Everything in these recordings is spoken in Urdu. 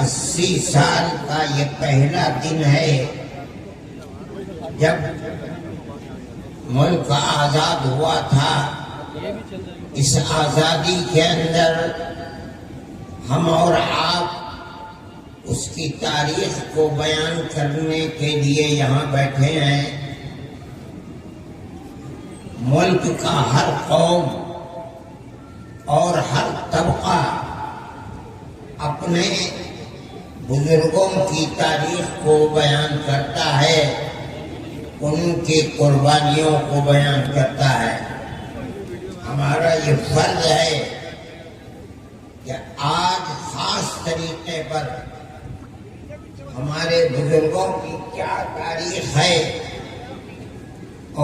80 سال کا یہ پہلا دن ہے جب ملک آزاد ہوا تھا۔ اس آزادی کے اندر ہم اور آپ اس کی تاریخ کو بیان کرنے کے لیے یہاں بیٹھے ہیں۔ ملک کا ہر قوم اور ہر طبقہ اپنے بزرگوں کی تاریخ کو بیان کرتا ہے، ان کی قربانیوں کو بیان کرتا ہے۔ ہمارا یہ فرض ہے کہ آج خاص طریقے پر ہمارے بزرگوں کی کیا تاریخ ہے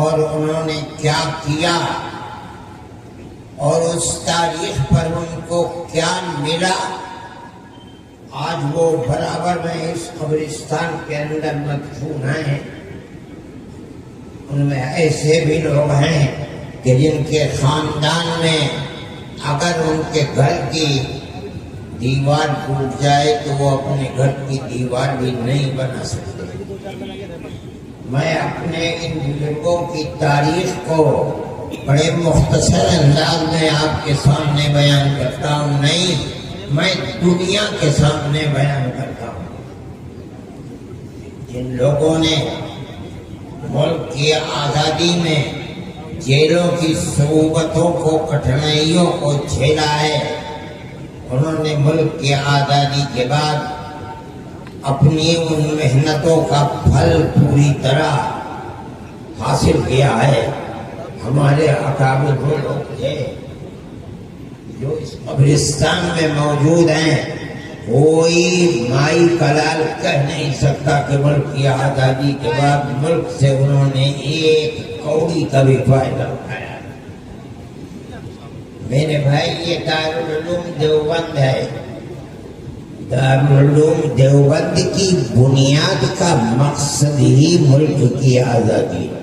اور انہوں نے کیا کیا اور اس تاریخ پر ان کو کیا ملا، آج وہ برابر میں اس قبرستان کے اندر مدفون ہیں۔ ان میں ایسے بھی لوگ ہیں کہ جن کے خاندان میں اگر ان کے گھر کی دیوار ٹوٹ جائے تو وہ اپنے گھر کی دیوار بھی نہیں بنا سکتے۔ میں اپنے ان بزرگوں کی تاریخ کو بڑے مختصر انداز میں آپ کے سامنے بیان کرتا ہوں، نہیں میں دنیا کے سامنے بیان کرتا ہوں۔ جن لوگوں نے ملک کی آزادی میں جیلوں کی صعوبتوں کو، کٹھنائیوں کو جھیلا ہے، انہوں نے ملک کی آزادی کے بعد اپنی ان محنتوں کا پھل پوری طرح حاصل کیا ہے۔ ہمارے اکابر وہ لوگ تھے جو اس قبرستان میں موجود ہیں، کوئی مائی کلال کہہ نہیں سکتا کہ ملک کی آزادی کے بعد ملک سے انہوں نے ایک کوڑی کا بھی فائدہ اٹھایا۔ میرے بھائی، یہ دارالعلوم دیوبند ہے۔ دارالعلوم دیوبند کی بنیاد کا مقصد ہی ملک کی آزادی ہے۔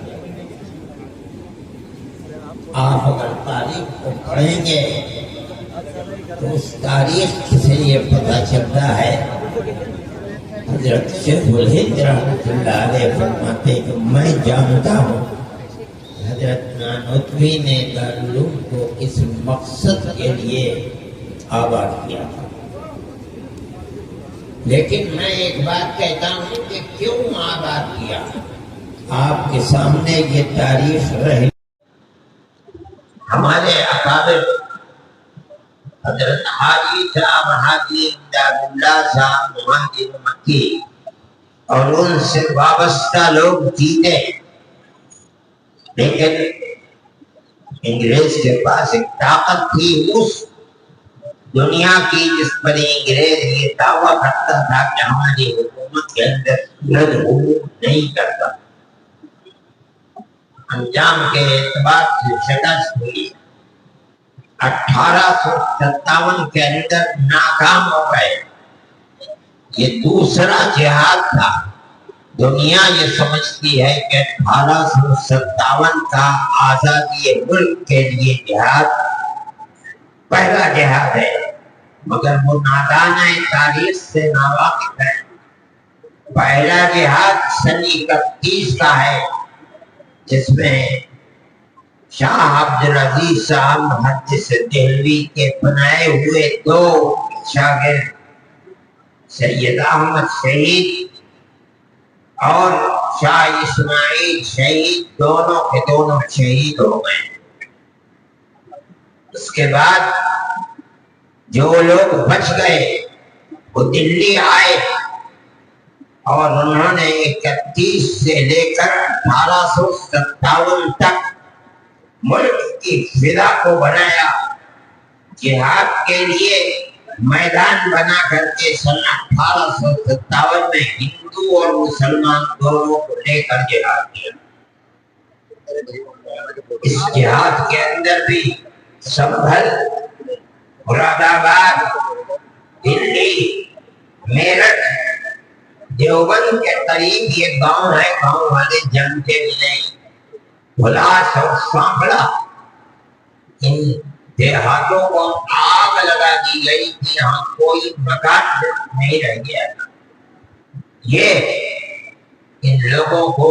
آپ اگر تاریخ کو پڑھیں گے تو اس تاریخ سے یہ پتہ چلتا ہے، حضرت شیخ الہند رحمۃ اللہ علیہ فرماتے کہ میں جانتا ہوں حضرت نانوتوی نے دارالعلوم کو اس مقصد کے لیے آباد کیا تھا۔ لیکن میں ایک بات کہتا ہوں کہ کیوں آباد کیا؟ آپ کے سامنے یہ تاریخ رہی۔ ہمارے اکابر حضرت حاجی صاحب حاجی امداد اللہ صاحب مہاجر مکی اور ان سے وابستہ لوگ جیتے، لیکن انگریز کے پاس ایک طاقت تھی اس دنیا کی جس پر انگریز یہ دعویٰ کرتا تھا کہ ہماری حکومت کے اندر سورج غروب نہیں کرتا۔ انجام کے اعتبار سے شکست ہوئی، 1857 کے اندر ناکام ہو گئے۔ یہ دوسرا جہاد تھا۔ دنیا یہ سمجھتی ہے کہ 1857 کا آزادی ملک کے لیے جہاد پہلا جہاد ہے، مگر وہ نادان تاریخ سے ناواقف ہے۔ پہلا جہاد سن 31 کا ہے، جس میں شاہ عبدالعزیز صاحب محدث دہلوی کے بنائے ہوئے دو شاگرد سید احمد شہید اور شاہ اسماعیل شہید دونوں کے دونوں شہید ہو گئے۔ اس کے بعد جو لوگ بچ گئے وہ دلی آئے اور انہوں نے 31 سے لے کر 1857 تک ملک کی فضا کو بنایا، جہاد کے لیے میدان بنا کر کے سن 1857 میں ہندو اور مسلمان دونوں کو لے کر جہاد کیا۔ اس جہاد کے اندر بھی سنبھل، مراد آباد، دلی، میرٹھ، دیوبند کے قریب یہ گاؤں ہے، گاؤں والے جانتے بھی نہیں۔ بھلاس اور سانپڑا، ان دیہاتوں کو آگ لگا دی گئی کہ یہاں کوئی مکان نہیں رہ گیا. یہ ان لوگوں کو